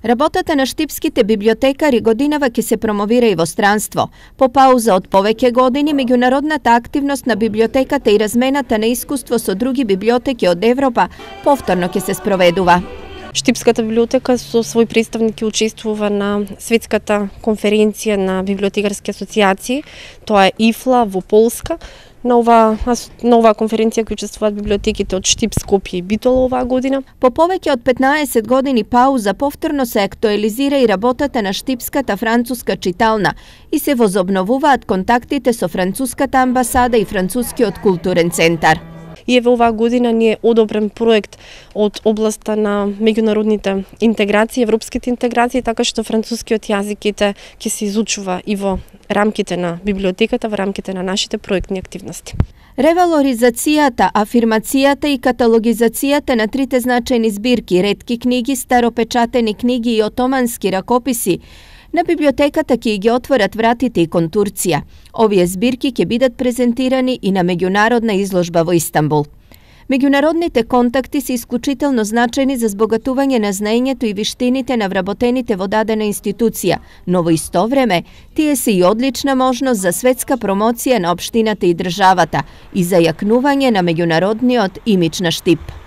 Работата на штипските библиотекари годинава ќе се промовира и во странство. По пауза од повеќе години, меѓународната активност на библиотеката и размената на искуство со други библиотеки од Европа повторно ќе се спроведува. Штипската библиотека со свој представник учествува на светската конференција на библиотекарски асоциации, тоа е ИФЛА во Полска. На оваа конференција кој учествуваат библиотеките од Штип, Скопје и Битола оваа година. По повеќе од 15 години пауза повторно се актуализира и работата на Штипската француска читална и се возобновуваат контактите со француската амбасада и францускиот културен центар. И еве оваа година ни е одобрен проект од областа на меѓународните интеграции, европските интеграции, така што францускиот јазик ќе се изучува и во рамките на библиотеката, во рамките на нашите проектни активности. Ревалоризацијата, афирмацијата и каталогизацијата на трите значајни збирки, ретки книги, старопечатени книги и отомански ракописи на библиотеката ќе ги отворат вратите и кон Турција. Овие збирки ќе бидат презентирани и на меѓународна изложба во Истанбул. Меѓународните контакти се исклучително значајни за збогатување на знаењето и виштините на вработените во дадена институција, но во исто време тие се и одлична можност за светска промоција на општината и државата и за јакнување на меѓународниот имидж на Штип.